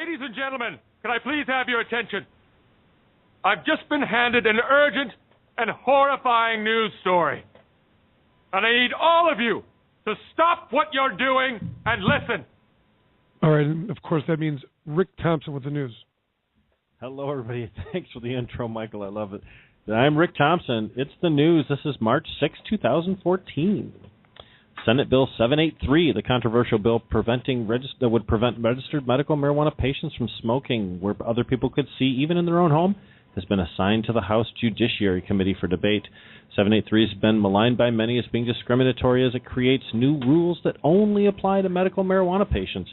Ladies and gentlemen, can I please have your attention? I've just been handed an urgent and horrifying news story. And I need all of you to stop what you're doing and listen. All right, and of course that means Rick Thompson with the news. Hello, everybody. Thanks for the intro, Michael. I love it. I'm Rick Thompson. It's the news. This is March 6, 2014. Senate Bill 783, the controversial bill that would prevent registered medical marijuana patients from smoking where other people could see, even in their own home, has been assigned to the House Judiciary Committee for debate. 783 has been maligned by many as being discriminatory as it creates new rules that only apply to medical marijuana patients,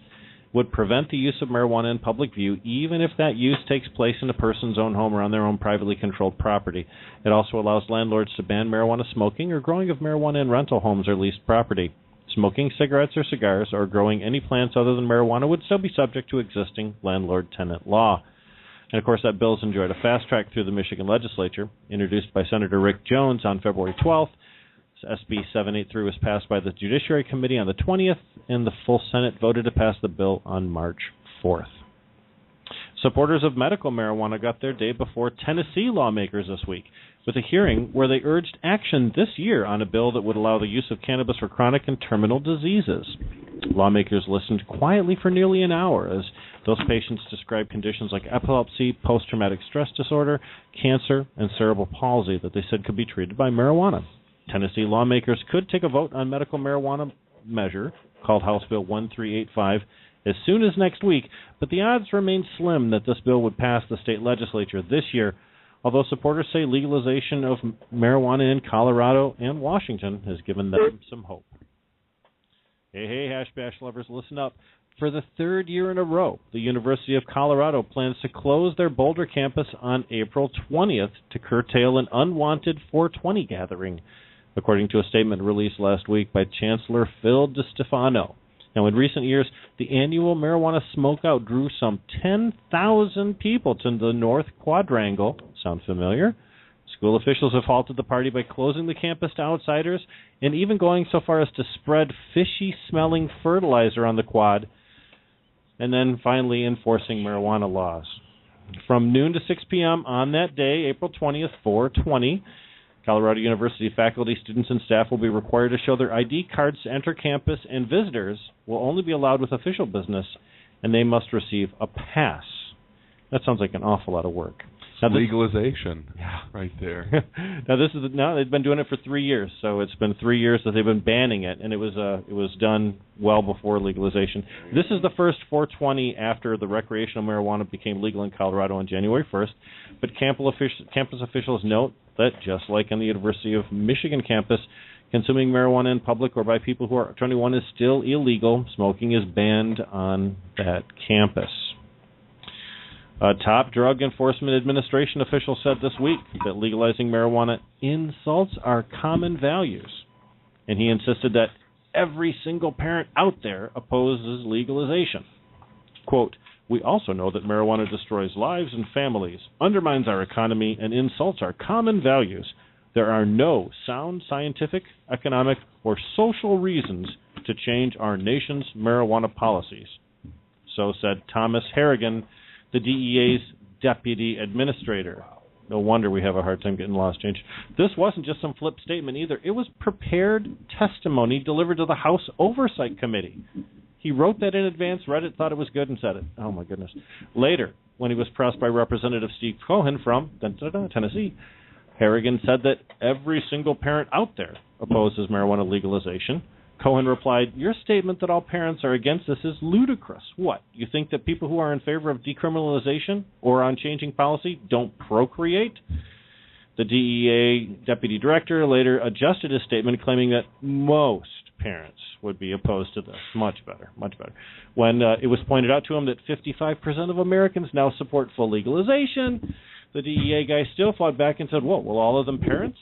would prevent the use of marijuana in public view, even if that use takes place in a person's own home or on their own privately controlled property. It also allows landlords to ban marijuana smoking or growing of marijuana in rental homes or leased property. Smoking cigarettes or cigars or growing any plants other than marijuana would still be subject to existing landlord-tenant law. And, of course, that bill has enjoyed a fast track through the Michigan legislature. Introduced by Senator Rick Jones on February 12th, SB 783 was passed by the Judiciary Committee on the 20th, and the full Senate voted to pass the bill on March 4th. Supporters of medical marijuana got their day before Tennessee lawmakers this week with a hearing where they urged action this year on a bill that would allow the use of cannabis for chronic and terminal diseases. Lawmakers listened quietly for nearly an hour as those patients described conditions like epilepsy, post-traumatic stress disorder, cancer, and cerebral palsy that they said could be treated by marijuana. Tennessee lawmakers could take a vote on medical marijuana measure, called House Bill 1385, as soon as next week, but the odds remain slim that this bill would pass the state legislature this year, although supporters say legalization of marijuana in Colorado and Washington has given them some hope. Hey, Hash Bash lovers, listen up. For the third year in a row, the University of Colorado plans to close their Boulder campus on April 20th to curtail an unwanted 420 gathering, according to a statement released last week by Chancellor Phil DeStefano. Now, in recent years, the annual marijuana smokeout drew some 10,000 people to the North Quadrangle. Sound familiar? School officials have halted the party by closing the campus to outsiders and even going so far as to spread fishy-smelling fertilizer on the quad, and then finally enforcing marijuana laws. From noon to 6 p.m. on that day, April 20th, 4/20, Colorado University faculty, students, and staff will be required to show their ID cards to enter campus, and visitors will only be allowed with official business, and they must receive a pass. That sounds like an awful lot of work. Now, legalization, right there. Now they've been doing it for 3 years, so it's been 3 years that they've been banning it, and it was done well before legalization. This is the first 420 after the recreational marijuana became legal in Colorado on January 1st, but campus officials note that just like on the University of Michigan campus, consuming marijuana in public or by people who are 21 is still illegal. Smoking is banned on that campus. A top Drug Enforcement Administration official said this week that legalizing marijuana insults our common values, and he insisted that every single parent out there opposes legalization. Quote, "We also know that marijuana destroys lives and families, undermines our economy, and insults our common values. There are no sound scientific, economic, or social reasons to change our nation's marijuana policies." So said Thomas Harrigan, the DEA's deputy administrator. No wonder we have a hard time getting laws changed. This wasn't just some flip statement either. It was prepared testimony delivered to the House Oversight Committee. He wrote that in advance, read it, thought it was good, and said it. Oh, my goodness. Later, when he was pressed by Representative Steve Cohen from Tennessee, Harrigan said that every single parent out there opposes marijuana legalization. Cohen replied, "Your statement that all parents are against this is ludicrous. What, you think that people who are in favor of decriminalization or on changing policy don't procreate?" The DEA deputy director later adjusted his statement, claiming that most parents would be opposed to this. Much better, much better. When it was pointed out to him that 55% of Americans now support full legalization, the DEA guy still fought back and said, "Whoa, well, all of them parents?"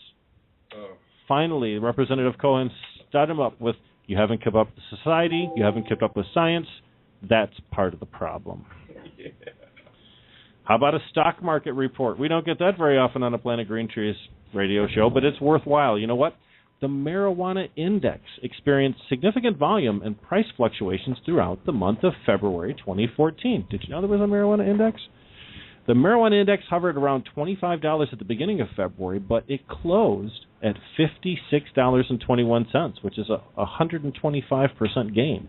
Finally, Representative Cohen stood him up with, "You haven't kept up with society, you haven't kept up with science, that's part of the problem." Yeah. How about a stock market report? We don't get that very often on a Planet Green Trees radio show, but it's worthwhile. You know what? the marijuana index experienced significant volume and price fluctuations throughout the month of February 2014. Did you know there was a marijuana index? The marijuana index hovered around $25 at the beginning of February, but it closed at $56.21, which is a 125% gain.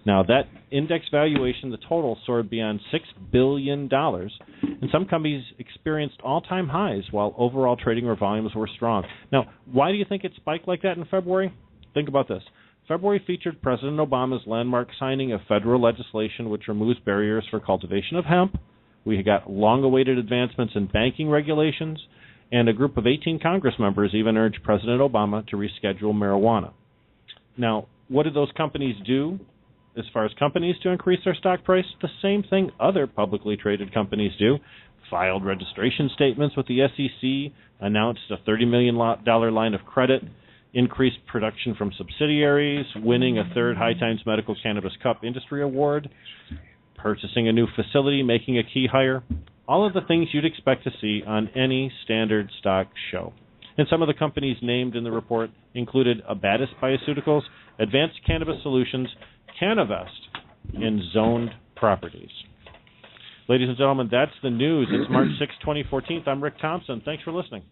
Now, that index valuation, the total, soared beyond $6 billion, and some companies experienced all-time highs while overall trading volumes were strong. Now, why do you think it spiked like that in February? Think about this. February featured President Obama's landmark signing of federal legislation which removes barriers for cultivation of hemp. We got long-awaited advancements in banking regulations, and a group of 18 Congress members even urged President Obama to reschedule marijuana. Now, what did those companies do? As far as companies to increase their stock price, the same thing other publicly traded companies do. Filed registration statements with the SEC, announced a $30 million line of credit, increased production from subsidiaries, winning a third High Times Medical Cannabis Cup Industry Award, purchasing a new facility, making a key hire. All of the things you'd expect to see on any standard stock show. And some of the companies named in the report included Abatis Bioceuticals, Advanced Cannabis Solutions, Canavest, and Zoned Properties. Ladies and gentlemen, that's the news. It's March 6, 2014. I'm Rick Thompson. Thanks for listening.